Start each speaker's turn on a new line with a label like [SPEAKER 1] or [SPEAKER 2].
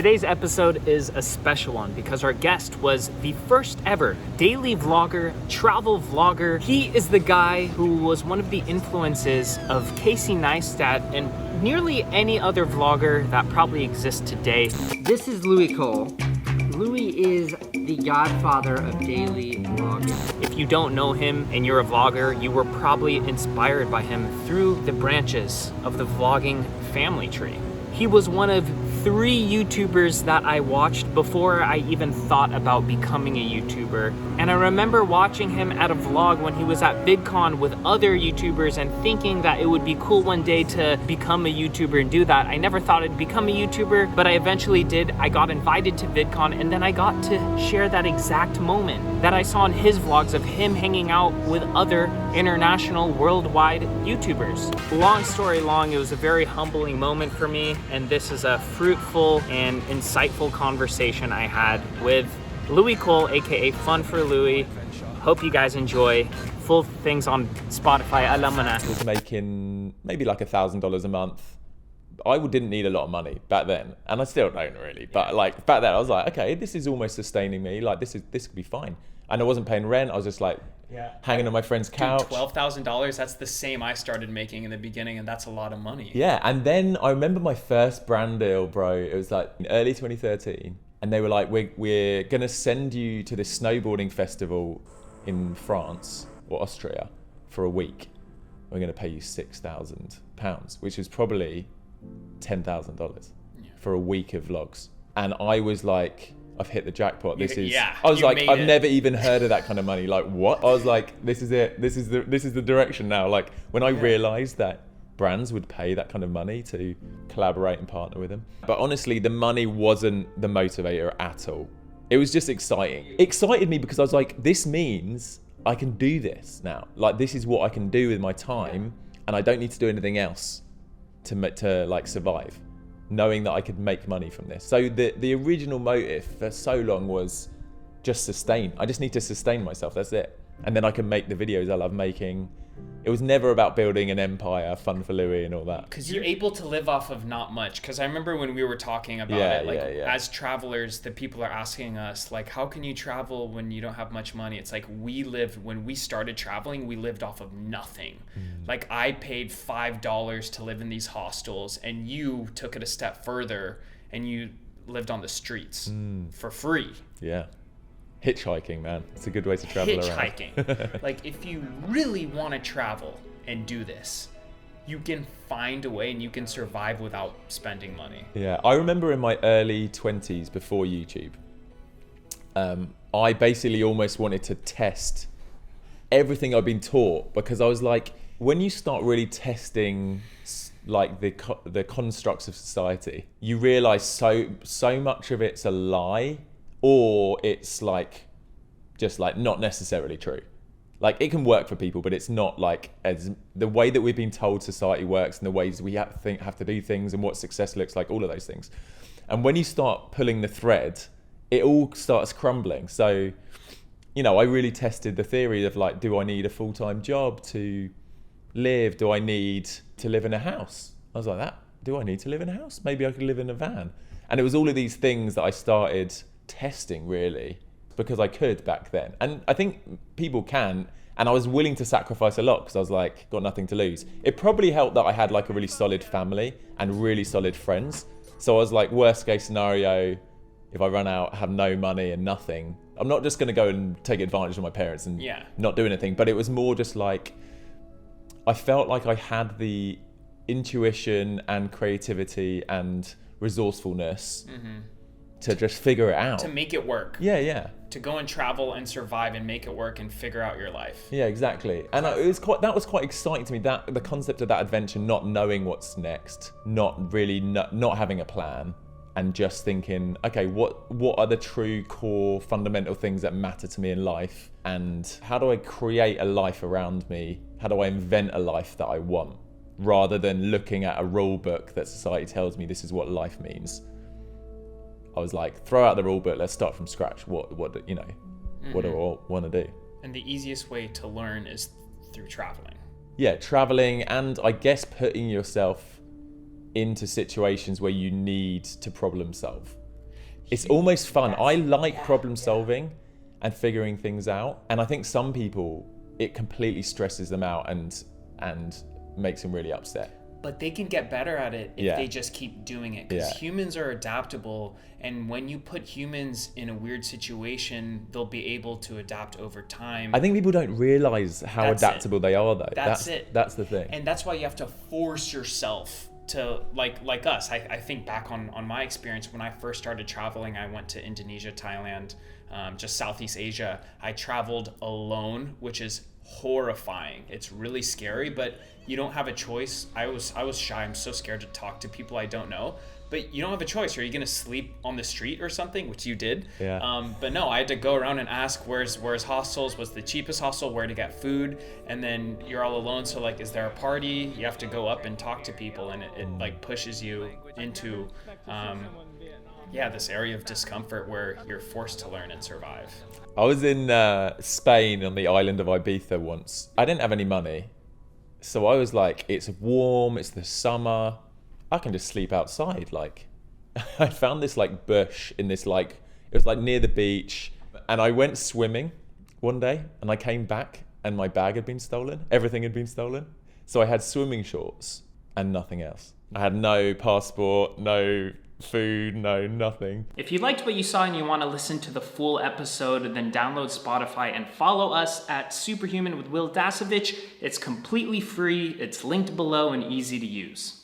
[SPEAKER 1] Today's episode is a special one because our guest was the first ever daily vlogger, travel vlogger. He is the guy who was one of the influences of Casey Neistat and nearly any other vlogger that probably exists today.
[SPEAKER 2] This is Louis Cole. Louis is the godfather of daily vlogging.
[SPEAKER 1] If you don't know him and you're a vlogger, you were probably inspired by him through the branches of the vlogging family tree. He was one of 3 YouTubers that I watched before I even thought about becoming a YouTuber. And I remember watching him at a vlog when he was at VidCon with other YouTubers and thinking that it would be cool one day to become a YouTuber and do that. I never thought I'd become a YouTuber, but I eventually did. I got invited to VidCon and then I got to share that exact moment that I saw in his vlogs of him hanging out with other international, worldwide YouTubers. Long story long, it was a very humbling moment for me, and this is a fruitful and insightful conversation I had with Louis Cole, aka FunForLouis. Hope you guys enjoy. Full things on Spotify. Alam mo na.
[SPEAKER 3] I was making maybe like $1,000 a month. I didn't need a lot of money back then, and I still don't really. But like back then, I was like, okay, this is almost sustaining me. Like this could be fine. And I wasn't paying rent. I was just like hanging on my friend's couch.
[SPEAKER 4] $12,000, that's the same I started making in the beginning, and that's a lot of money.
[SPEAKER 3] Yeah, and then I remember my first brand deal, bro. It was like in early 2013, and they were like, we're gonna send you to this snowboarding festival in France or Austria for a week. We're gonna pay you £6,000, which is probably $10,000 for a week of vlogs. And I was like, I've hit the jackpot. I was like, I've never even heard of that kind of money. Like, what? I was like, this is it. This is the direction now. Like, when I realized that brands would pay that kind of money to collaborate and partner with them. But honestly, the money wasn't the motivator at all. It was just exciting. It excited me because I was like, this means I can do this now. Like, this is what I can do with my time, and I don't need to do anything else to like survive, knowing that I could make money from this. So the original motive for so long was just sustain. I just need to sustain myself, that's it. And then I can make the videos I love making. It was never about building an empire, FunForLouis and all that.
[SPEAKER 4] Because you're able to live off of not much. Because I remember when we were talking about as travelers, the people are asking us, like, how can you travel when you don't have much money? It's like when we started traveling, we lived off of nothing. Like, I paid $5 to live in these hostels, and you took it a step further and you lived on the streets for free.
[SPEAKER 3] Yeah. Hitchhiking, man. It's a good way to travel around.
[SPEAKER 4] Hitchhiking. Like, if you really want to travel and do this, you can find a way and you can survive without spending money.
[SPEAKER 3] Yeah, I remember in my early 20s before YouTube, I basically almost wanted to test everything I've been taught, because I was like, when you start really testing like the constructs of society, you realize so much of it's a lie, or it's like just like not necessarily true. Like, it can work for people, but it's not like as the way that we've been told society works, and the ways we have to do things, and what success looks like, all of those things. And when you start pulling the thread, it all starts crumbling. So, you know, I really tested the theory of like, do I need a full-time job to live? Do I need to live in a house? I was like, do I need to live in a house? Maybe I could live in a van. And it was all of these things that I started testing, really, because I could back then. And I think people can, and I was willing to sacrifice a lot because I was like, got nothing to lose. It probably helped that I had like a really solid family and really solid friends. So I was like, worst case scenario, if I run out, have no money and nothing, I'm not just going to go and take advantage of my parents and not do anything. But it was more just like, I felt like I had the intuition and creativity and resourcefulness to just figure it out.
[SPEAKER 4] To make it work.
[SPEAKER 3] Yeah.
[SPEAKER 4] To go and travel and survive and make it work and figure out your life.
[SPEAKER 3] Yeah, exactly. And that was quite exciting to me, that the concept of that adventure, not knowing what's next, not having a plan, and just thinking, okay, what are the true core fundamental things that matter to me in life, and how do I create a life around me? How do I invent a life that I want, rather than looking at a rule book that society tells me this is what life means. I was like, throw out the rule book, let's start from scratch. What do I want to do?
[SPEAKER 4] And the easiest way to learn is through traveling.
[SPEAKER 3] Yeah, traveling, and I guess putting yourself into situations where you need to problem solve. It's almost fun. I like problem solving and figuring things out. And I think some people, it completely stresses them out and makes them really upset.
[SPEAKER 4] But they can get better at it if they just keep doing it. Because humans are adaptable. And when you put humans in a weird situation, they'll be able to adapt over time.
[SPEAKER 3] I think people don't realize how adaptable they are, though.
[SPEAKER 4] That's it.
[SPEAKER 3] That's the thing.
[SPEAKER 4] And that's why you have to force yourself to, like us. I think back on my experience when I first started traveling. I went to Indonesia, Thailand, just Southeast Asia. I traveled alone, which is horrifying. It's really scary, but you don't have a choice. I was shy. I'm so scared to talk to people I don't know. But you don't have a choice. Are you going to sleep on the street or something, which you did?
[SPEAKER 3] Yeah.
[SPEAKER 4] But no, I had to go around and ask where's hostels, what's the cheapest hostel, where to get food, and then you're all alone. So like, is there a party? You have to go up and talk to people, and it like pushes you into this area of discomfort where you're forced to learn and survive.
[SPEAKER 3] I was in Spain on the island of Ibiza once. I didn't have any money. So I was like, it's warm, it's the summer. I can just sleep outside. Like, I found this like bush in this it was like near the beach. And I went swimming one day and I came back and my bag had been stolen. Everything had been stolen. So I had swimming shorts and nothing else. I had no passport, no food, no nothing.
[SPEAKER 1] If you liked what you saw and you want to listen to the full episode, then download Spotify and follow us at SuperHuman with Will Dasovich. It's completely free, it's linked below and easy to use.